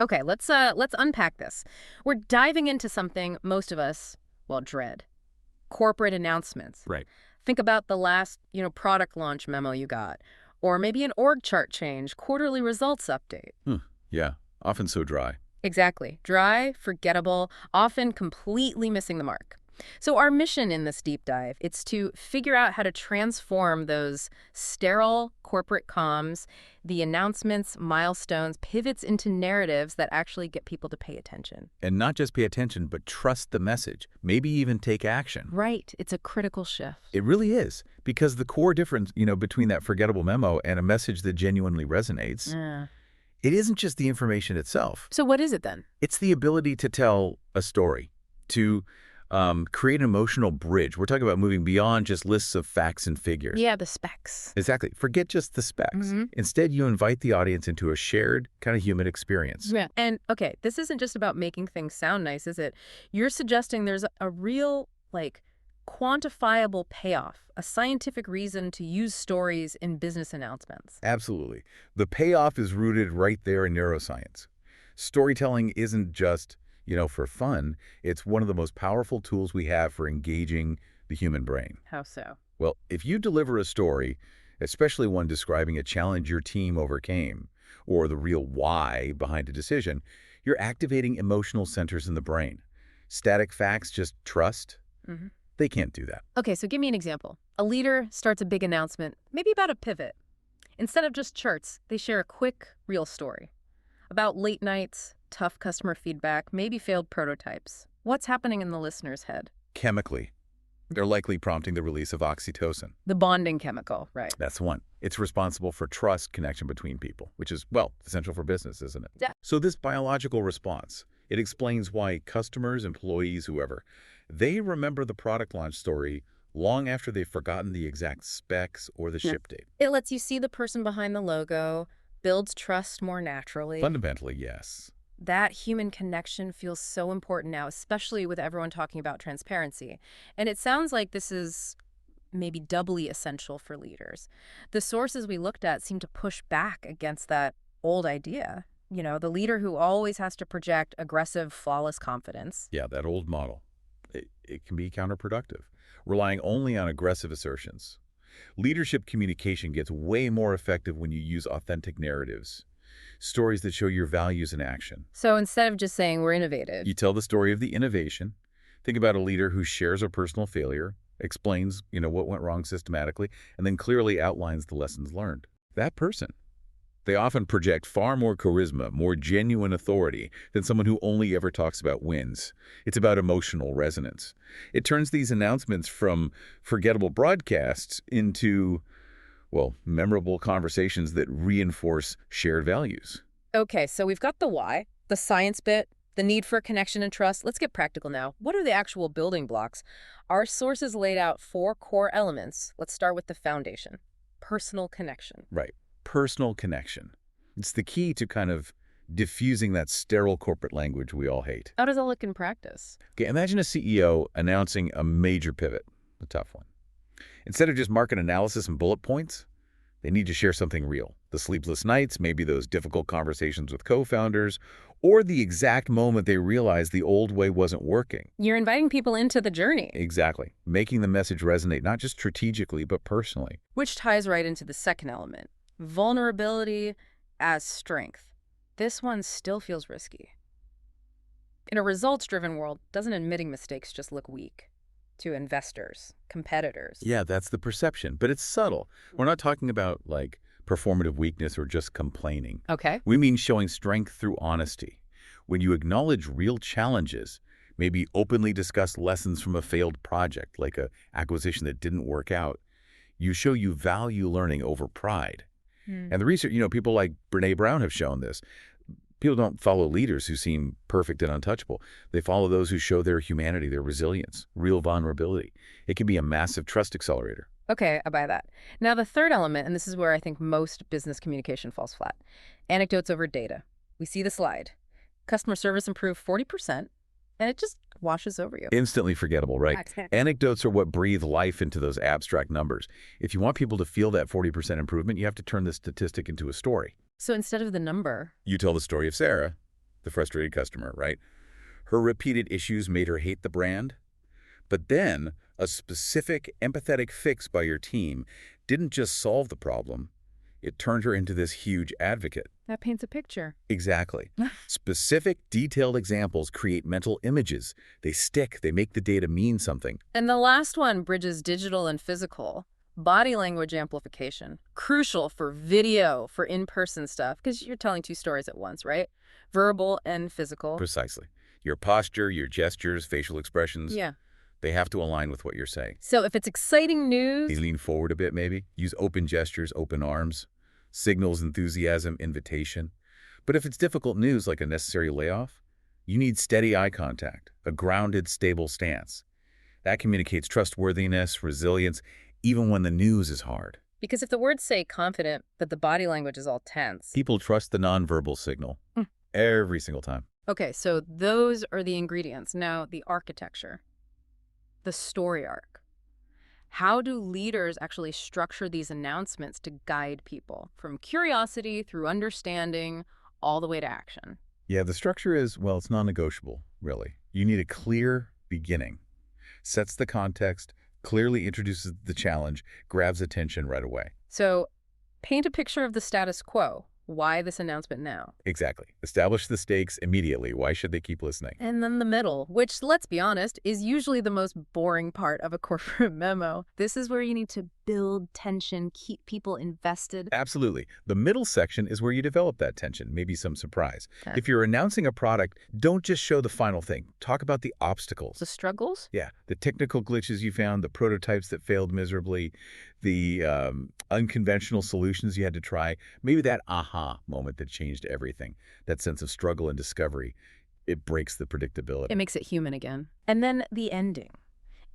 Okay, let's unpack this. We're diving into something most of us, well, dread. Corporate announcements. Right. Think about the last, product launch memo you got. Or maybe an org chart change, quarterly results update. Yeah, often so dry. Exactly. Dry, forgettable, often completely missing the mark. So our mission in this deep dive, it's to figure out how to transform those sterile corporate comms, the announcements, milestones, pivots into narratives that actually get people to pay attention. And not just pay attention, but trust the message, maybe even take action. Right. It's a critical shift. It really is, because the core difference, between that forgettable memo and a message that genuinely resonates, it isn't just the information itself. So what is it then? It's the ability to tell a story, to create an emotional bridge. We're talking about moving beyond just lists of facts and figures. Yeah, the specs. Exactly. Forget just the specs. Instead, you invite the audience into a shared kind of human experience. Yeah. And, okay, this isn't just about making things sound nice, is it? You're suggesting there's a real, quantifiable payoff, a scientific reason to use stories in business announcements. Absolutely. The payoff is rooted right there in neuroscience. Storytelling isn't just for fun. It's one of the most powerful tools we have for engaging the human brain. How so? Well, if you deliver a story, especially one describing a challenge your team overcame, or the real why behind a decision, you're activating emotional centers in the brain. Static facts, just trust, they can't do that. Okay, so give me an example. A leader starts a big announcement, maybe about a pivot. Instead of just charts, they share a quick, real story about late nights, tough customer feedback, maybe failed prototypes. What's happening in the listener's head? Chemically, they're likely prompting the release of oxytocin. The bonding chemical, right? That's the one. It's responsible for trust connection between people, which is, essential for business, isn't it? Yeah. So this biological response, it explains why customers, employees, whoever, they remember the product launch story long after they've forgotten the exact specs or the ship date. It lets you see the person behind the logo, builds trust more naturally. Fundamentally, yes. That human connection feels so important now, especially with everyone talking about transparency. And it sounds like this is maybe doubly essential for leaders. The sources we looked at seem to push back against that old idea. The leader who always has to project aggressive, flawless confidence. Yeah, that old model. It can be counterproductive, relying only on aggressive assertions. Leadership communication gets way more effective when you use authentic narratives. Stories that show your values in action. So instead of just saying we're innovative, you tell the story of the innovation. Think about a leader who shares a personal failure, explains, what went wrong systematically, and then clearly outlines the lessons learned. That person, they often project far more charisma, more genuine authority than someone who only ever talks about wins. It's about emotional resonance. It turns these announcements from forgettable broadcasts into memorable conversations that reinforce shared values. Okay, so we've got the why, the science bit, the need for connection and trust. Let's get practical now. What are the actual building blocks? Our sources laid out 4 core elements. Let's start with the foundation, personal connection. Right, personal connection. It's the key to kind of diffusing that sterile corporate language we all hate. How does that look in practice? Okay, imagine a CEO announcing a major pivot, a tough one. Instead of just market analysis and bullet points, they need to share something real. The sleepless nights, maybe those difficult conversations with co-founders, or the exact moment they realized the old way wasn't working. You're inviting people into the journey. Exactly. Making the message resonate not just strategically, but personally. Which ties right into the second element, vulnerability as strength. This one still feels risky. In a results-driven world, doesn't admitting mistakes just look weak? To investors, competitors. Yeah, that's the perception, but it's subtle. We're not talking about, performative weakness or just complaining. Okay. We mean showing strength through honesty. When you acknowledge real challenges, maybe openly discuss lessons from a failed project, like a acquisition that didn't work out, you show you value learning over pride. And the research, people like Brené Brown have shown this. People don't follow leaders who seem perfect and untouchable. They follow those who show their humanity, their resilience, real vulnerability. It can be a massive trust accelerator. Okay, I buy that. Now the third element, and this is where I think most business communication falls flat, anecdotes over data. We see the slide. Customer service improved 40%, and it just washes over you. Instantly forgettable, right? Anecdotes are what breathe life into those abstract numbers. If you want people to feel that 40% improvement, you have to turn this statistic into a story. So instead of the number, you tell the story of Sarah. the frustrated customer, right? Her repeated issues made her hate the brand. But then, a specific, empathetic fix by your team didn't just solve the problem, it turned her into this huge advocate. That paints a picture. Exactly. Specific, detailed examples create mental images. They stick, they make the data mean something. And the last one bridges digital and physical. Body language amplification. Crucial for video, for in-person stuff, because you're telling two stories at once, right? Verbal and physical. Precisely. Your posture, your gestures, facial expressions. Yeah. They have to align with what you're saying. So if it's exciting news... You lean forward a bit, maybe. Use open gestures, open arms. Signals enthusiasm, invitation. But if it's difficult news like a necessary layoff, you need steady eye contact, a grounded, stable stance. That communicates trustworthiness, resilience, even when the news is hard. Because if the words say confident, but the body language is all tense... People trust the nonverbal signal. Every single time. Okay, so those are the ingredients. Now, the architecture. The story arc. How do leaders actually structure these announcements to guide people from curiosity through understanding all the way to action? Yeah, the structure is, well, it's non-negotiable, really. You need a clear beginning. Sets the context, clearly introduces the challenge, grabs attention right away. So, paint a picture of the status quo. Why this announcement now? Exactly. Establish the stakes immediately. Why should they keep listening? And then the middle, which, let's be honest, is usually the most boring part of a corporate memo. This is where you need to build tension, keep people invested. Absolutely. The middle section is where you develop that tension, maybe some surprise. Okay. If you're announcing a product, don't just show the final thing. Talk about the obstacles. The struggles? Yeah, the technical glitches you found, the prototypes that failed miserably, the unconventional solutions you had to try, maybe that aha moment that changed everything, that sense of struggle and discovery. It breaks the predictability. It makes it human again. And then the ending.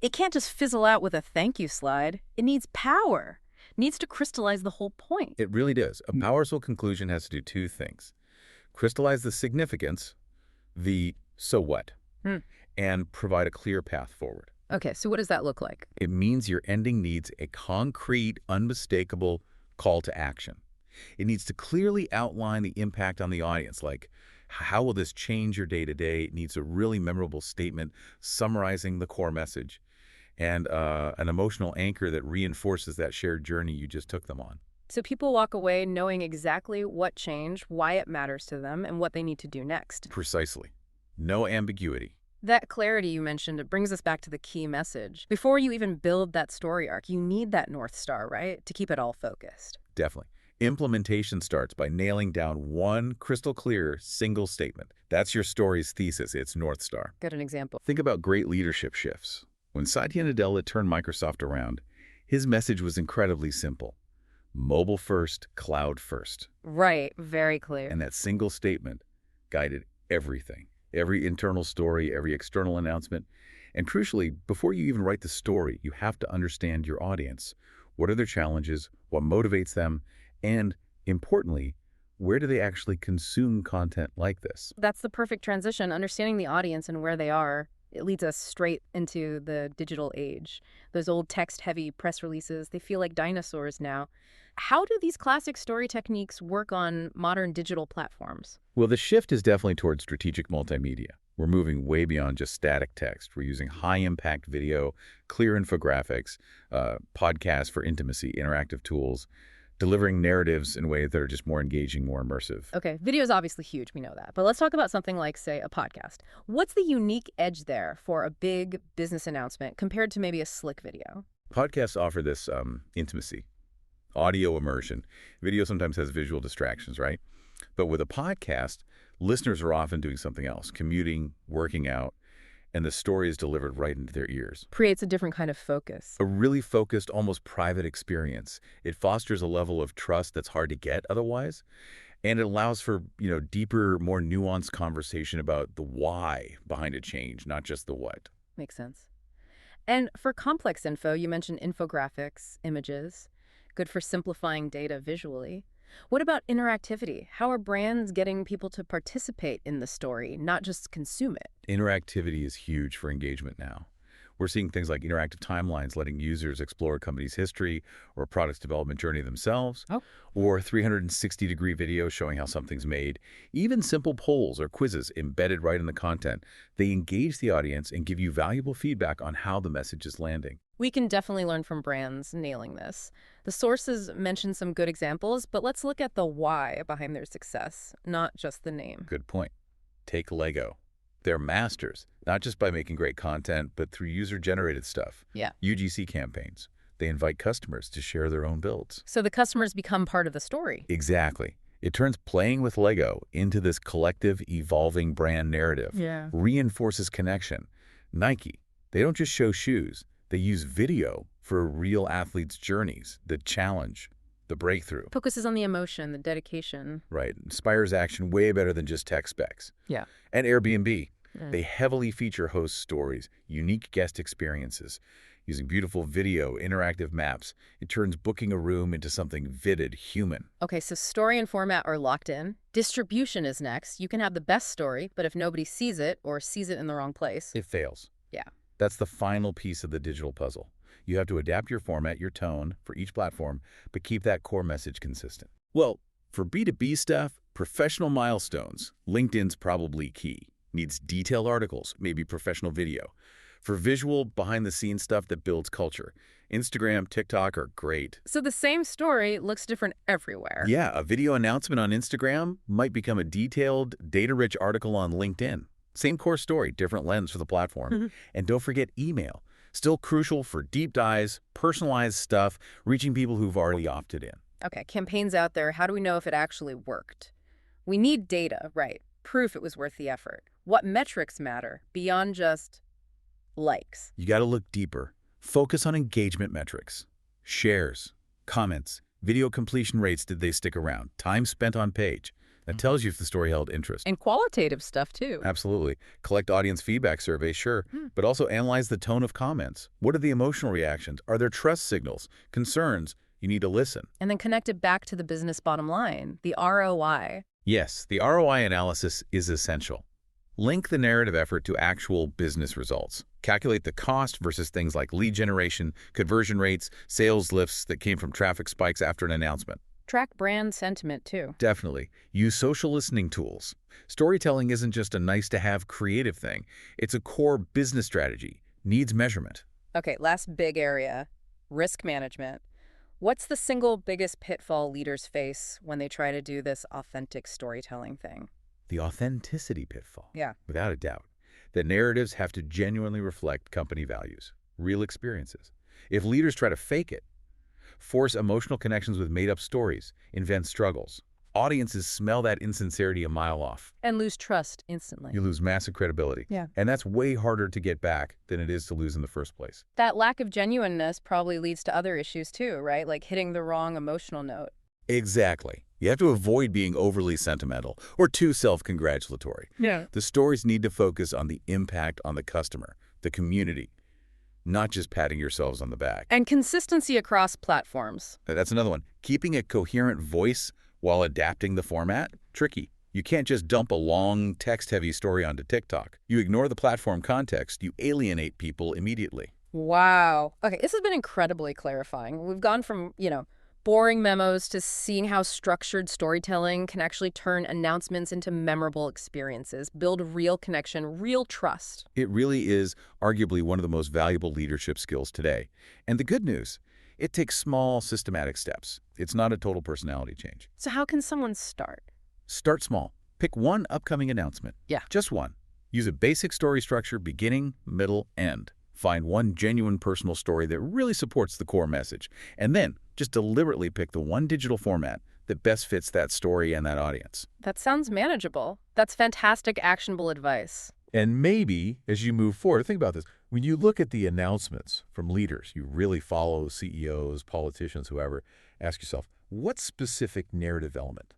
It can't just fizzle out with a thank you slide. It needs power. It needs to crystallize the whole point. It really does. A powerful conclusion has to do two things. Crystallize the significance, the so what, and provide a clear path forward. Okay, so what does that look like? It means your ending needs a concrete, unmistakable call to action. It needs to clearly outline the impact on the audience, like how will this change your day-to-day? It needs a really memorable statement summarizing the core message and an emotional anchor that reinforces that shared journey you just took them on. So people walk away knowing exactly what changed, why it matters to them, and what they need to do next. Precisely. No ambiguity. That clarity you mentioned, it brings us back to the key message. Before you even build that story arc, you need that North Star, right? To keep it all focused. Definitely. Implementation starts by nailing down one crystal clear single statement. That's your story's thesis, its North Star. Get an example. Think about great leadership shifts. When Satya Nadella turned Microsoft around, his message was incredibly simple. Mobile first, cloud first. Right, very clear. And that single statement guided everything. Every internal story, every external announcement. And crucially, before you even write the story, you have to understand your audience. What are their challenges? What motivates them? And importantly, where do they actually consume content like this? That's the perfect transition. Understanding the audience and where they are, it leads us straight into the digital age. Those old text-heavy press releases, they feel like dinosaurs now. How do these classic story techniques work on modern digital platforms? Well, the shift is definitely towards strategic multimedia. We're moving way beyond just static text. We're using high-impact video, clear infographics, podcasts for intimacy, interactive tools, delivering narratives in ways that are just more engaging, more immersive. Okay, video is obviously huge, we know that. But let's talk about something like, say, a podcast. What's the unique edge there for a big business announcement compared to maybe a slick video? Podcasts offer this intimacy, audio immersion. Video sometimes has visual distractions, right? But with a podcast, listeners are often doing something else, commuting, working out, and the story is delivered right into their ears. Creates a different kind of focus. A really focused, almost private experience. It fosters a level of trust that's hard to get otherwise, and it allows for, deeper, more nuanced conversation about the why behind a change, not just the what. Makes sense. And for complex info, you mentioned infographics, images, good for simplifying data visually. What about interactivity? How are brands getting people to participate in the story, not just consume it? Interactivity is huge for engagement now. We're seeing things like interactive timelines letting users explore a company's history or a product's development journey themselves, Oh. or 360-degree videos showing how something's made. Even simple polls or quizzes embedded right in the content. They engage the audience and give you valuable feedback on how the message is landing. We can definitely learn from brands nailing this. The sources mention some good examples, but let's look at the why behind their success, not just the name. Good point. Take Lego. They're masters, not just by making great content, but through user-generated stuff. Yeah. UGC campaigns. They invite customers to share their own builds. So the customers become part of the story. Exactly. It turns playing with Lego into this collective, evolving brand narrative. Yeah. Reinforces connection. Nike, they don't just show shoes. They use video for real athletes' journeys, the challenge, the breakthrough. Focuses on the emotion, the dedication. Right. Inspires action way better than just tech specs. Yeah. And Airbnb, they heavily feature host stories, unique guest experiences. Using beautiful video, interactive maps, it turns booking a room into something vivid, human. Okay, so story and format are locked in. Distribution is next. You can have the best story, but if nobody sees it or sees it in the wrong place. It fails. Yeah. That's the final piece of the digital puzzle. You have to adapt your format, your tone, for each platform, but keep that core message consistent. Well, for B2B stuff, professional milestones, LinkedIn's probably key. Needs detailed articles, maybe professional video. For visual, behind-the-scenes stuff that builds culture, Instagram, TikTok are great. So the same story looks different everywhere. Yeah, a video announcement on Instagram might become a detailed, data-rich article on LinkedIn. Same core story, different lens for the platform. And don't forget email. Still crucial for deep dives, personalized stuff, reaching people who've already opted in. Okay, campaigns out there. How do we know if it actually worked? We need data, right? Proof it was worth the effort. What metrics matter beyond just likes? You got to look deeper. Focus on engagement metrics. Shares, comments, video completion rates, did they stick around? Time spent on page. That tells you if the story held interest. And qualitative stuff, too. Absolutely. Collect audience feedback surveys, sure, but also analyze the tone of comments. What are the emotional reactions? Are there trust signals, concerns? You need to listen. And then connect it back to the business bottom line, the ROI. Yes, the ROI analysis is essential. Link the narrative effort to actual business results. Calculate the cost versus things like lead generation, conversion rates, sales lifts that came from traffic spikes after an announcement. Track brand sentiment, too. Definitely. Use social listening tools. Storytelling isn't just a nice-to-have creative thing. It's a core business strategy. Needs measurement. Okay, last big area, risk management. What's the single biggest pitfall leaders face when they try to do this authentic storytelling thing? The authenticity pitfall. Yeah. Without a doubt. That narratives have to genuinely reflect company values, real experiences. If leaders try to fake it, force emotional connections with made-up stories, invent struggles, audiences smell that insincerity a mile off. And lose trust instantly. You lose massive credibility. Yeah. And that's way harder to get back than it is to lose in the first place. That lack of genuineness probably leads to other issues too, right? Like hitting the wrong emotional note. Exactly. You have to avoid being overly sentimental or too self-congratulatory. Yeah. The stories need to focus on the impact on the customer, the community, not just patting yourselves on the back. And consistency across platforms. That's another one. Keeping a coherent voice while adapting the format, tricky. You can't just dump a long, text-heavy story onto TikTok. You ignore the platform context, you alienate people immediately. Wow. Okay, this has been incredibly clarifying. We've gone from, boring memos to seeing how structured storytelling can actually turn announcements into memorable experiences, build real connection, real trust. It really is arguably one of the most valuable leadership skills today. And the good news, it takes small, systematic steps. It's not a total personality change. So how can someone start? Start small. Pick one upcoming announcement. Yeah. Just one. Use a basic story structure, beginning, middle, end. Find one genuine personal story that really supports the core message. And then just deliberately pick the one digital format that best fits that story and that audience. That sounds manageable. That's fantastic, actionable advice. And maybe, as you move forward, think about this. When you look at the announcements from leaders, you really follow CEOs, politicians, whoever, ask yourself, what specific narrative element?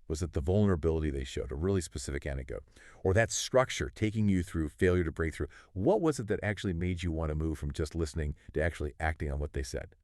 Was it the vulnerability they showed, a really specific anecdote? Or that structure taking you through failure to breakthrough? What was it that actually made you want to move from just listening to actually acting on what they said?